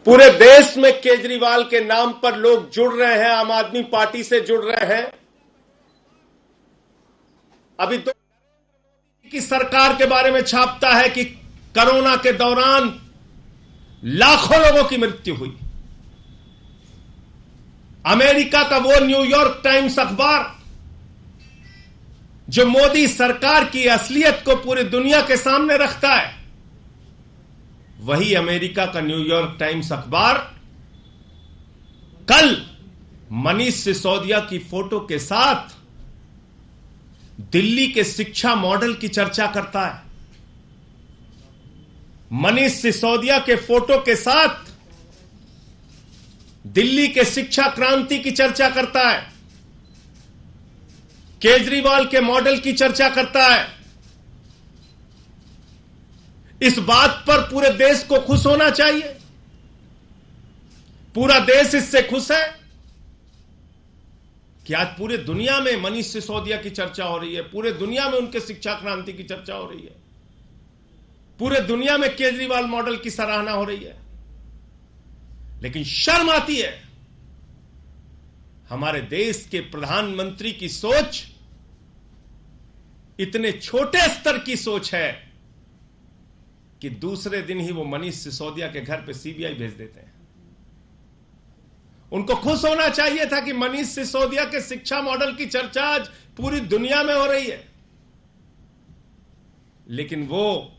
पूरे देश में केजरीवाल के नाम पर लोग जुड़ रहे हैं, आम आदमी पार्टी से जुड़ रहे हैं। अभी तो की सरकार के बारे में छापता है कि कोरोना के दौरान लाखों लोगों की मृत्यु हुई। अमेरिका का वो न्यूयॉर्क टाइम्स अखबार जो मोदी सरकार की असलियत को पूरी दुनिया के सामने रखता है, वही अमेरिका का न्यूयॉर्क टाइम्स अखबार कल मनीष सिसोदिया की फोटो के साथ दिल्ली के शिक्षा मॉडल की चर्चा करता है। मनीष सिसोदिया के फोटो के साथ दिल्ली के शिक्षा क्रांति की चर्चा करता है, केजरीवाल के मॉडल की चर्चा करता है। इस बात पर पूरे देश को खुश होना चाहिए। पूरा देश इससे खुश है कि आज पूरे दुनिया में मनीष सिसोदिया की चर्चा हो रही है, पूरे दुनिया में उनके शिक्षा क्रांति की चर्चा हो रही है, पूरे दुनिया में केजरीवाल मॉडल की सराहना हो रही है। लेकिन शर्म आती है, हमारे देश के प्रधानमंत्री की सोच इतने छोटे स्तर की सोच है कि दूसरे दिन ही वो मनीष सिसोदिया के घर पे सीबीआई भेज देते हैं। उनको खुश होना चाहिए था कि मनीष सिसोदिया के शिक्षा मॉडल की चर्चा आज पूरी दुनिया में हो रही है, लेकिन वो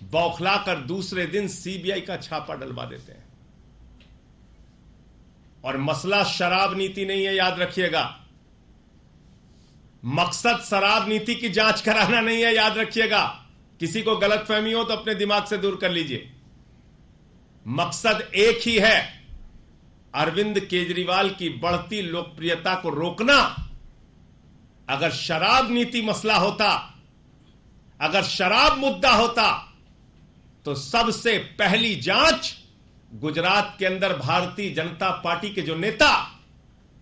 बौखलाकर दूसरे दिन सीबीआई का छापा डलवा देते हैं। और मसला शराब नीति नहीं है, याद रखिएगा। मकसद शराब नीति की जांच कराना नहीं है, याद रखिएगा। किसी को गलतफहमी हो तो अपने दिमाग से दूर कर लीजिए। मकसद एक ही है, अरविंद केजरीवाल की बढ़ती लोकप्रियता को रोकना। अगर शराब नीति मसला होता, अगर शराब मुद्दा होता, तो सबसे पहली जांच गुजरात के अंदर भारतीय जनता पार्टी के जो नेता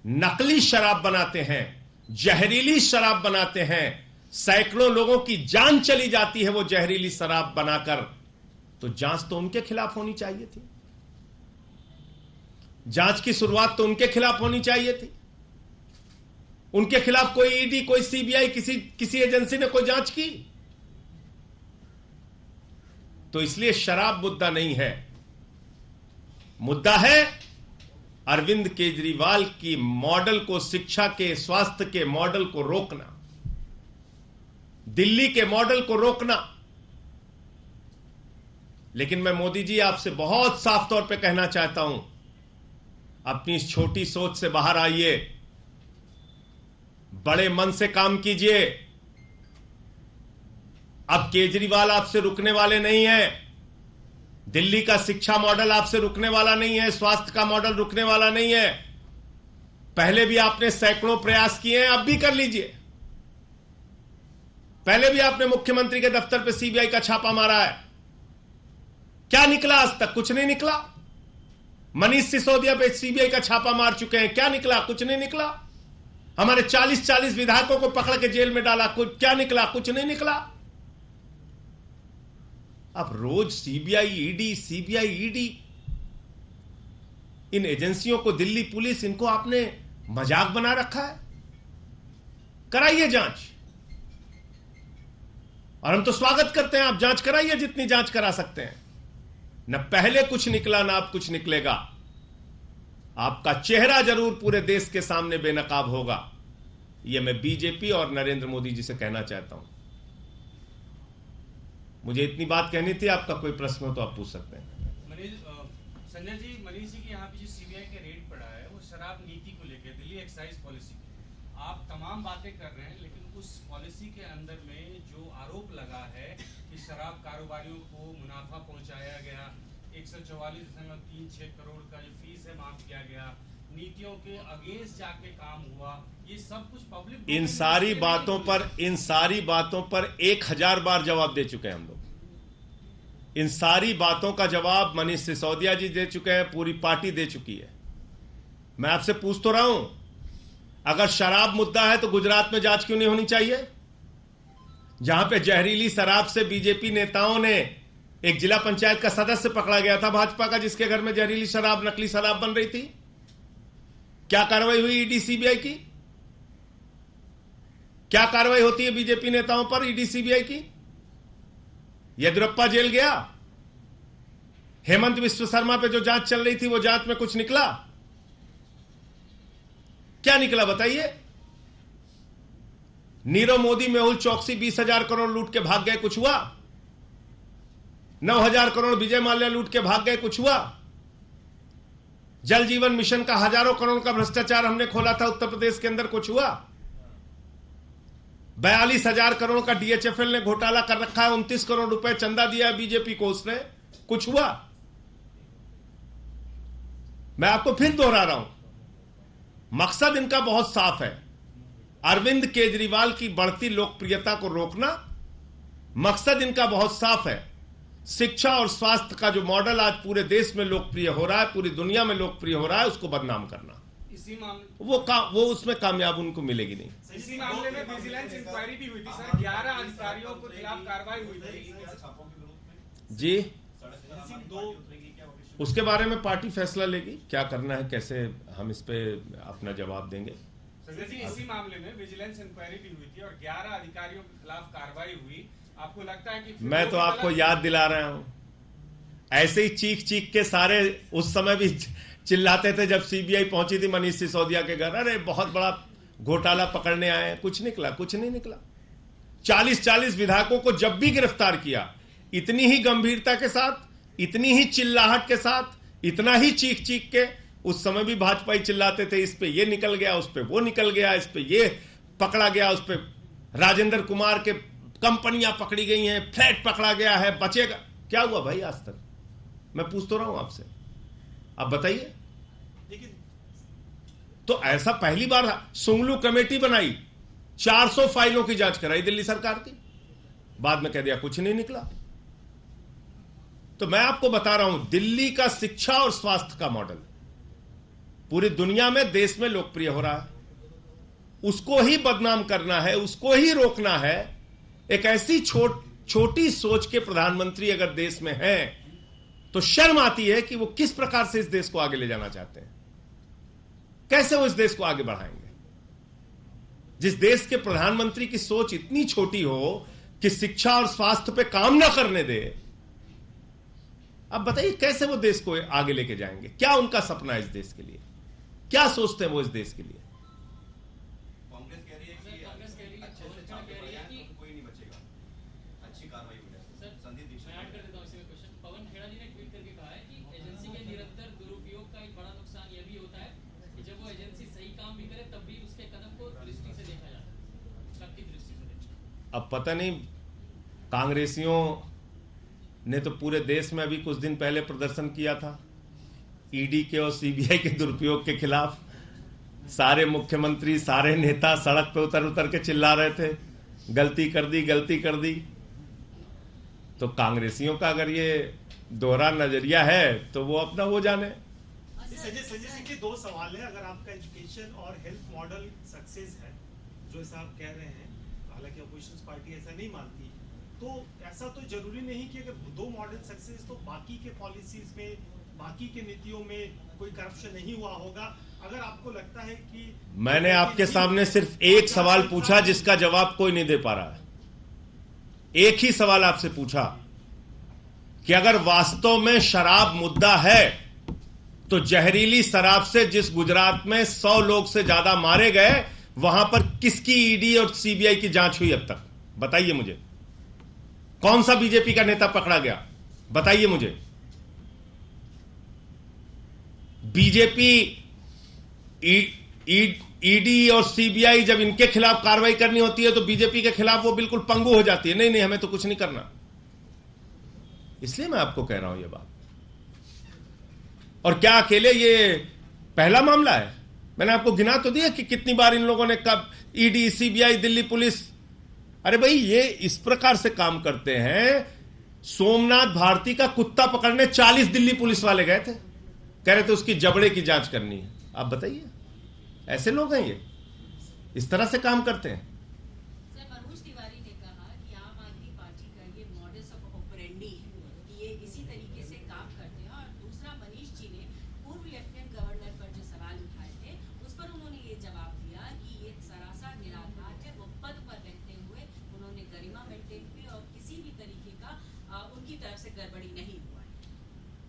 नकली शराब बनाते हैं, जहरीली शराब बनाते हैं, सैकड़ों लोगों की जान चली जाती है वो जहरीली शराब बनाकर, तो जांच तो उनके खिलाफ होनी चाहिए थी। जांच की शुरुआत तो उनके खिलाफ होनी चाहिए थी। उनके खिलाफ कोई ईडी, कोई सीबीआई, किसी एजेंसी ने कोई जांच की? तो इसलिए शराब मुद्दा नहीं है, मुद्दा है अरविंद केजरीवाल की मॉडल को, शिक्षा के, स्वास्थ्य के मॉडल को रोकना, दिल्ली के मॉडल को रोकना। लेकिन मैं मोदी जी आपसे बहुत साफ तौर पे कहना चाहता हूं, अपनी इस छोटी सोच से बाहर आइए, बड़े मन से काम कीजिए। अब केजरीवाल आपसे रुकने वाले नहीं है, दिल्ली का शिक्षा मॉडल आपसे रुकने वाला नहीं है, स्वास्थ्य का मॉडल रुकने वाला नहीं है। पहले भी आपने सैकड़ों प्रयास किए हैं, अब भी कर लीजिए। पहले भी आपने मुख्यमंत्री के दफ्तर पे सीबीआई का छापा मारा है, क्या निकला? आज तक कुछ नहीं निकला। मनीष सिसोदिया पे सीबीआई का छापा मार चुके हैं, क्या निकला? कुछ नहीं निकला। हमारे 40 विधायकों को पकड़ के जेल में डाला, कुछ क्या निकला? कुछ नहीं निकला। अब रोज सीबीआई ईडी, इन एजेंसियों को, दिल्ली पुलिस, इनको आपने मजाक बना रखा है। कराइए जांच, और हम तो स्वागत करते हैं, आप जांच कराइए जितनी जांच करा सकते हैं। न पहले कुछ निकला, ना अब कुछ निकलेगा। आपका चेहरा जरूर पूरे देश के सामने बेनकाब होगा। यह मैं बीजेपी और नरेंद्र मोदी जी से कहना चाहता हूं। मुझे इतनी बात कहनी थी, आपका कोई प्रश्न हो तो आप पूछ सकते हैं। संजय जी, मनीष जी के यहाँ पे जो सीबीआई का रेड पड़ा है वो शराब नीति को लेकर, दिल्ली एक्साइज पॉलिसी, आप तमाम बातें कर रहे हैं, लेकिन उस पॉलिसी के अंदर में जो आरोप लगा है कि शराब कारोबारियों को मुनाफा पहुंचाया गया, 144.36 करोड़ का जो फीस है माफ किया गया, नीतियों के अगेंस्ट जाके काम हुआ, ये सब कुछ पब्लिक, इन सारी बातों पर 1000 बार जवाब दे चुके हैं हम लोग। इन सारी बातों का जवाब मनीष सिसोदिया जी दे चुके हैं, पूरी पार्टी दे चुकी है। मैं आपसे पूछ तो रहा हूं, अगर शराब मुद्दा है तो गुजरात में जांच क्यों नहीं होनी चाहिए, जहां पे जहरीली शराब से बीजेपी नेताओं ने एक जिला पंचायत का सदस्य पकड़ा गया था भाजपा का, जिसके घर में जहरीली शराब, नकली शराब बन रही थी। क्या कार्रवाई हुई ईडी सीबीआई की? क्या कार्रवाई होती है बीजेपी नेताओं पर ईडी सीबीआई की? येदियुरप्पा जेल गया। हेमंत विश्व शर्मा पे जो जांच चल रही थी, वो जांच में कुछ निकला? क्या निकला बताइए? नीरव मोदी, मेहुल चौकसी 20,000 करोड़ लूट के भाग गए, कुछ हुआ? 9,000 करोड़ विजय माल्या लूट के भाग गए, कुछ हुआ? जल जीवन मिशन का हजारों करोड़ का भ्रष्टाचार हमने खोला था उत्तर प्रदेश के अंदर, कुछ हुआ? 42,000 करोड़ का डीएचएफएल ने घोटाला कर रखा है, 29 करोड़ रुपए चंदा दिया है बीजेपी को उसने, कुछ हुआ? मैं आपको फिर दोहरा रहा हूं, मकसद इनका बहुत साफ है, अरविंद केजरीवाल की बढ़ती लोकप्रियता को रोकना। मकसद इनका बहुत साफ है, शिक्षा और स्वास्थ्य का जो मॉडल आज पूरे देश में लोकप्रिय हो रहा है, पूरी दुनिया में लोकप्रिय हो रहा है, उसको बदनाम करना। इसी मामले वो उसमें कामयाब उनको मिलेगी नहीं। इसी मामले में विजिलेंस इंक्वायरी भी हुई थी सर, 11 अधिकारियों के खिलाफ कार्रवाई हुई थी जी। उसके बारे में पार्टी फैसला लेगी क्या करना है, कैसे हम इस पे अपना जवाब देंगे। संजय जी, इसी मामले में विजिलेंस इंक्वायरी भी हुई थी और 11 अधिकारियों के खिलाफ कार्रवाई हुई। आपको लगता है कि मैं तो आपको याद दिला रहा हूं, ऐसे ही चीख चीख के सारे उस समय भी चिल्लाते थे जब सीबीआई पहुंची थी मनीष सिसोदिया के घर, अरे बहुत बड़ा घोटाला पकड़ने आए हैं। कुछ निकला? कुछ नहीं निकला। 40-40 विधायकों को जब भी गिरफ्तार किया, इतनी ही गंभीरता के साथ, इतनी ही चिल्लाहट के साथ, इतना ही चीख चीख के, उस समय भी भाजपाई चिल्लाते थे, इस पे ये निकल गया, उस पे वो निकल गया, इस पे ये पकड़ा गया, उस पे राजेंद्र कुमार के कंपनियां पकड़ी गई हैं, फ्लैट पकड़ा गया है, बचेगा क्या? हुआ भाई आज तक? मैं पूछ तो रहा हूं आपसे, आप बताइए। तो ऐसा पहली बार सुंगलू कमेटी बनाई, 400 फाइलों की जांच कराई दिल्ली सरकार की, बाद में कह दिया कुछ नहीं निकला। तो मैं आपको बता रहा हूं, दिल्ली का शिक्षा और स्वास्थ्य का मॉडल पूरी दुनिया में, देश में लोकप्रिय हो रहा है, उसको ही बदनाम करना है, उसको ही रोकना है। एक ऐसी छोटी सोच के प्रधानमंत्री अगर देश में हैं, तो शर्म आती है कि वो किस प्रकार से इस देश को आगे ले जाना चाहते हैं, कैसे वो इस देश को आगे बढ़ाएंगे। जिस देश के प्रधानमंत्री की सोच इतनी छोटी हो कि शिक्षा और स्वास्थ्य पे काम ना करने दे, अब बताइए कैसे वो देश को आगे लेके जाएंगे? क्या उनका सपना है इस देश के लिए? क्या सोचते हैं वो इस देश के लिए? कांग्रेस कह रही है कि अच्छे से छापे पड़ जाएं तो कोई नहीं बचेगा, अच्छी कार्रवाई हो जाए। संदीप दीक्षित, मैं ऐड कर देता हूं इसी में क्वेश्चन। पवन खेड़ा जी ने ट्वीट करके कहा है कि एजेंसी के निरंतर दुरुपयोग का एक बड़ा नुकसान यह भी होता है कि जब वो एजेंसी सही काम भी करे तब भी उसके कदम को दृष्टि से देखा जाता है, शक की दृष्टि से देखा। अब पता नहीं, कांग्रेसियों ने तो पूरे देश में अभी कुछ दिन पहले प्रदर्शन किया था ईडी के और सीबीआई के दुरुपयोग के खिलाफ। सारे मुख्यमंत्री, सारे नेता सड़क पे उतर उतर के चिल्ला रहे थे, गलती कर दी, गलती कर दी। तो कांग्रेसियों का अगर ये दोहरा नजरिया है तो वो अपना वो जाने। संजय सिंह के दो सवाल है। अगर आपका एजुकेशन और हेल्थ मॉडल सक्सेस है, जो ऐसा आप कह रहे हैं, हालांकि अपोजिशन पार्टी ऐसा नहीं मानती, तो ऐसा तो जरूरी नहीं कि अगर दो मॉडल सक्सेस तो बाकी के पॉलिसीज में, बाकी के नीतियों में कोई करप्शन नहीं हुआ होगा। अगर आपको लगता है कि मैंने आपके सामने सिर्फ एक सवाल पूछा जिसका जवाब कोई नहीं दे पा रहा है। एक ही सवाल आपसे पूछा कि अगर वास्तव में शराब मुद्दा है तो जहरीली शराब से जिस गुजरात में 100 लोग से ज्यादा मारे गए, वहां पर किसकी ईडी और सीबीआई की जांच हुई अब तक? बताइए मुझे। कौन सा बीजेपी का नेता पकड़ा गया? बताइए मुझे। बीजेपी ईडी और सीबीआई जब इनके खिलाफ कार्रवाई करनी होती है तो बीजेपी के खिलाफ वो बिल्कुल पंगु हो जाती है, नहीं नहीं हमें तो कुछ नहीं करना। इसलिए मैं आपको कह रहा हूं ये बात। और क्या अकेले ये पहला मामला है? मैंने आपको गिना तो दिया कि कितनी बार इन लोगों ने कब ईडी, सीबीआई, दिल्ली पुलिस। अरे भाई ये इस प्रकार से काम करते हैं। सोमनाथ भारती का कुत्ता पकड़ने 40 दिल्ली पुलिस वाले गए थे, कह रहे थे उसकी जबड़े की जांच करनी है। आप बताइए, ऐसे लोग हैं ये, इस तरह से काम करते हैं। सर, मनोज तिवारी ने कहा कि आम आदमी पार्टी का ये मॉडस ऑफ ऑपरेंडी है कि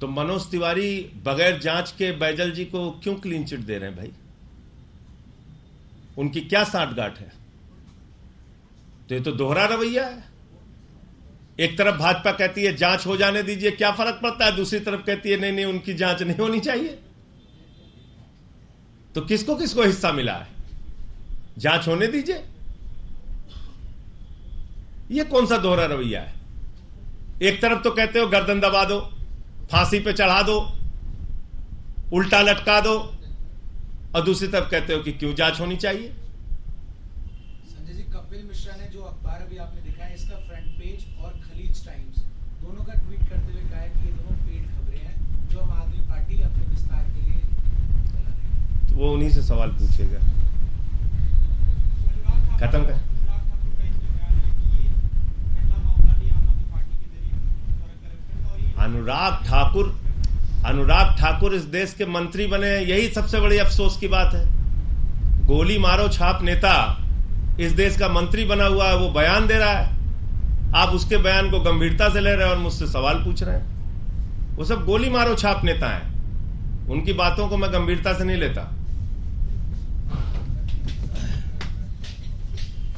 तो मनोज तिवारी बगैर जांच के बैजल जी को क्यों क्लीन चिट दे रहे हैं भाई? उनकी क्या साठगांठ है? तो ये तो दोहरा रवैया है। एक तरफ भाजपा कहती है जांच हो जाने दीजिए, क्या फर्क पड़ता है, दूसरी तरफ कहती है नहीं नहीं उनकी जांच नहीं होनी चाहिए। तो किसको किसको हिस्सा मिला है? जांच होने दीजिए। यह कौन सा दोहरा रवैया है? एक तरफ तो कहते हो गर्दन दबा दो, फांसी पे चढ़ा दो, उल्टा लटका दो, और दूसरी तरफ कहते हो कि क्यों जांच होनी चाहिए। संजय जी, कपिल मिश्रा ने जो अखबार अभी आपने दिखा है, इसका फ्रंट पेज और खलीज टाइम्स दोनों का ट्वीट करते हुए कहा है कि ये दोनों पेड खबरें हैं जो आम आदमी पार्टी अपने विस्तार के लिए फैला रही है। तो वो उन्हीं से सवाल पूछेगा। खत्म कर। अनुराग ठाकुर इस देश के मंत्री बने, यही सबसे बड़ी अफसोस की बात है। गोली मारो छाप नेता इस देश का मंत्री बना हुआ है, वो बयान दे रहा है, आप उसके बयान को गंभीरता से ले रहे हैं और मुझसे सवाल पूछ रहे हैं। वो सब गोली मारो छाप नेता हैं, उनकी बातों को मैं गंभीरता से नहीं लेता।